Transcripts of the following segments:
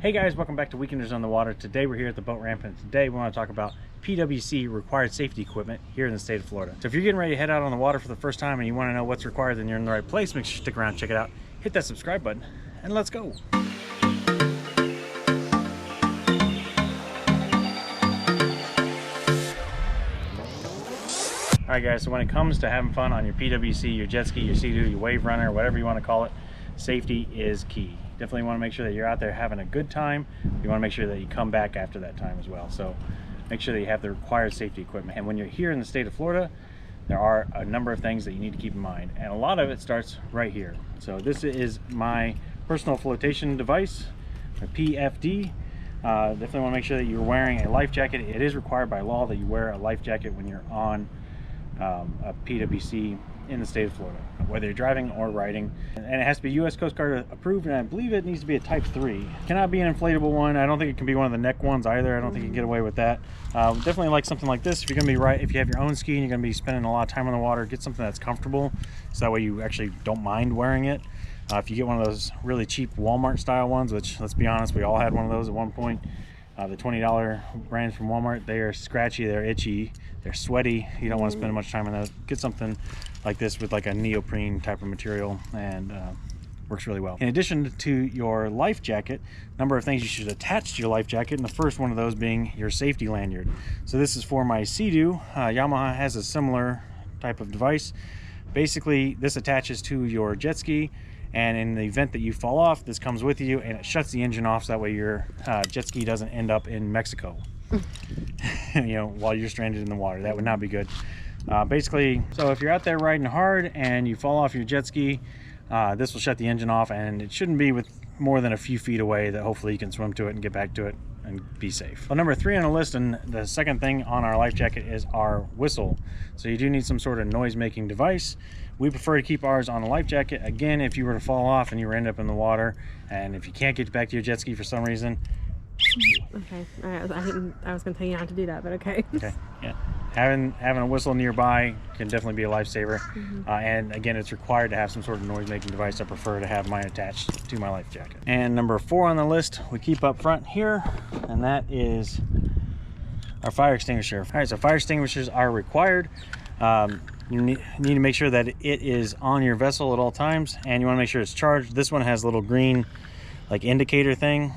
Hey guys, welcome back to Weekenders on the Water. Today we're here at the boat ramp, and today we want to talk about PWC required safety equipment here in the state of Florida. So if you're getting ready to head out on the water for the first time and you want to know what's required, then you're in the right place. Make sure you stick around, check it out, hit that subscribe button, and let's go. Alright guys, so when it comes to having fun on your PWC, your jet ski, your Seadoo, your wave runner, whatever you want to call it, safety is key. Definitely want to make sure that you're out there having a good time. You want to make sure that you come back after that time as well. So make sure that you have the required safety equipment. And when you're here in the state of Florida, there are a number of things that you need to keep in mind. And a lot of it starts right here. So this is my personal flotation device, the PFD. Definitely want to make sure that you're wearing a life jacket. It is required by law that you wear a life jacket when you're on a PWC in the state of Florida, whether you're driving or riding. And it has to be U.S. Coast Guard approved, and I believe it needs to be a type 3. Cannot be an inflatable one. I don't think it can be one of the neck ones either. I don't think you can get away with that. Definitely like something like this. If you're gonna be if you have your own ski and you're gonna be spending a lot of time on the water, get something that's comfortable, so that way you actually don't mind wearing it. If you get one of those really cheap Walmart style ones, which, let's be honest, we all had one of those at one point, the $20 brands from Walmart, they are scratchy, they're itchy, they're sweaty. You don't want to spend much time on those. Get something like this with like a neoprene type of material, and works really well. In addition to your life jacket, a number of things you should attach to your life jacket, and the first one of those being your safety lanyard. So this is for my Seadoo. Yamaha has a similar type of device. Basically, this attaches to your jet ski, and in the event that you fall off, this comes with you and it shuts the engine off, so that way your jet ski doesn't end up in Mexico. You know, while you're stranded in the water. That would not be good. Basically, so if you're out there riding hard and you fall off your jet ski, this will shut the engine off, and it shouldn't be with more than a few feet away, that hopefully you can swim to it and get back to it and be safe. Well, number 3 on the list, and the second thing on our life jacket, is our whistle. So you do need some sort of noise making device. We prefer to keep ours on a life jacket. Again, if you were to fall off and you were end up in the water, and if you can't get back to your jet ski for some reason. Okay, all right. I was gonna tell you not to do that, but okay. Okay, yeah. Having a whistle nearby can definitely be a lifesaver. And again, it's required to have some sort of noise-making device. I prefer to have mine attached to my life jacket. And number 4 on the list, we keep up front here, and that is our fire extinguisher. All right, so fire extinguishers are required. You need to make sure that it is on your vessel at all times, and you want to make sure it's charged. This one has a little green like indicator thing,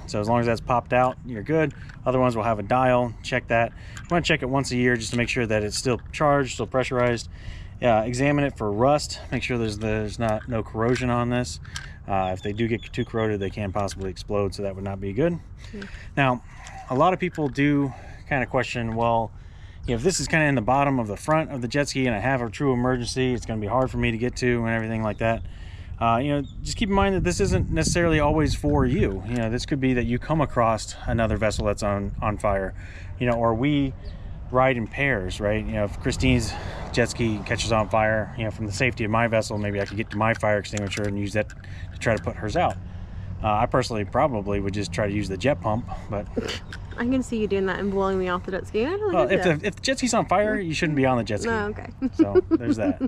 so as long as that's popped out, you're good. Other ones will have a dial. Check that. You want to check it once a year just to make sure that it's still charged, still pressurized. Examine it for rust. Make sure there's no corrosion on this. If they do get too corroded, they can possibly explode, so that would not be good. Now, a lot of people do kind of question, well, if this is kind of in the bottom of the front of the jet ski and I have a true emergency, it's going to be hard for me to get to and everything like that. You know, just keep in mind that this isn't necessarily always for you. You know, this could be that you come across another vessel that's on fire, you know, or we ride in pairs, right? You know, if Christine's jet ski catches on fire, you know, from the safety of my vessel, maybe I could get to my fire extinguisher and use that to try to put hers out. I personally probably would just try to use the jet pump, but I can see you doing that and blowing me off the jet ski. Well, if the jet ski's on fire, you shouldn't be on the jet ski. Oh, okay. So there's that.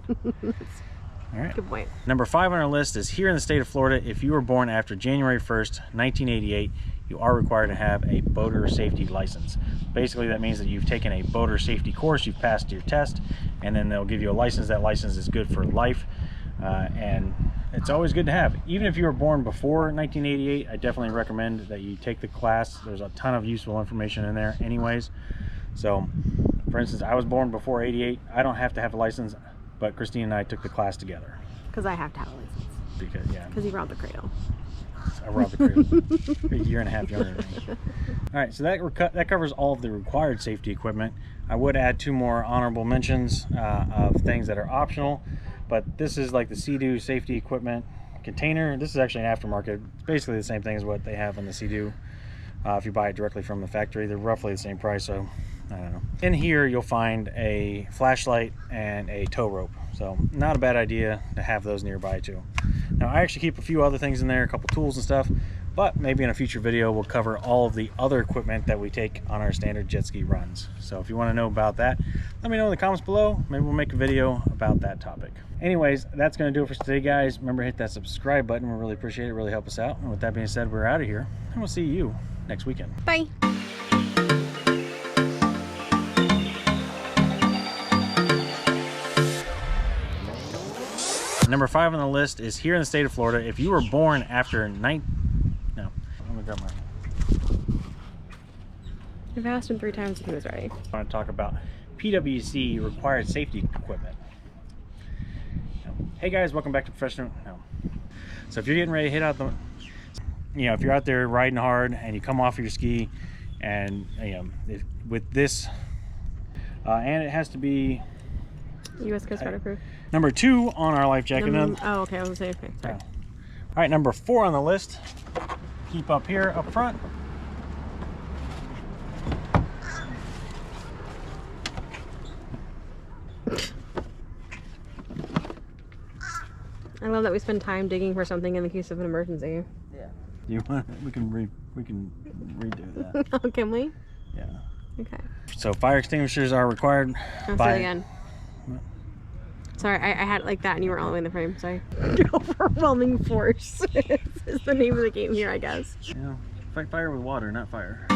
All right. Good point. Number 5 on our list is here in the state of Florida. If you were born after January 1st, 1988, you are required to have a boater safety license. Basically, that means that you've taken a boater safety course, you've passed your test, and then they'll give you a license. That license is good for life, and it's always good to have. Even if you were born before 1988, I definitely recommend that you take the class. There's a ton of useful information in there anyways. So, for instance, I was born before 88. I don't have to have a license, but Christine and I took the class together. Because I have to have a license. Because you robbed the cradle. I robbed the cradle. A year and a half younger than me. All right, so that covers all of the required safety equipment. I would add 2 more honorable mentions of things that are optional, but this is like the Seadoo safety equipment container. This is actually an aftermarket. It's basically the same thing as what they have in the Seadoo. If you buy it directly from the factory, they're roughly the same price, so I don't know. In here, you'll find a flashlight and a tow rope. So not a bad idea to have those nearby too. Now, I actually keep a few other things in there, a couple tools and stuff, But maybe in a future video we'll cover all of the other equipment that we take on our standard jet ski runs. So if you want to know about that, let me know in the comments below. Maybe we'll make a video about that topic. Anyways, that's going to do it for today, guys. Remember to hit that subscribe button. We really appreciate it. Really help us out. And with that being said, we're out of here, and we'll see you next weekend. Bye. Number 5 on the list is here in the state of Florida. If you were born after let me grab my. I've asked him 3 times if he was ready. I want to talk about PWC required safety equipment. Hey guys, welcome back to Professional. So if you're getting ready to hit out the, if you're out there riding hard and you come off your ski, and with this, and it has to be U.S. Coast Guard approved. Number 2 on our life jacket. Oh, okay. I was gonna say, okay, sorry. All right, number 4 on the list. Keep up here, up front. I love that we spend time digging for something in the case of an emergency. Yeah. You want? We can redo that. Oh, can we? Yeah. Okay. So fire extinguishers are required. I'll say it again. Sorry, I had it like that and you were all the way in the frame. Sorry. Overwhelming force is the name of the game here, I guess. Yeah. Fight fire with water, not fire.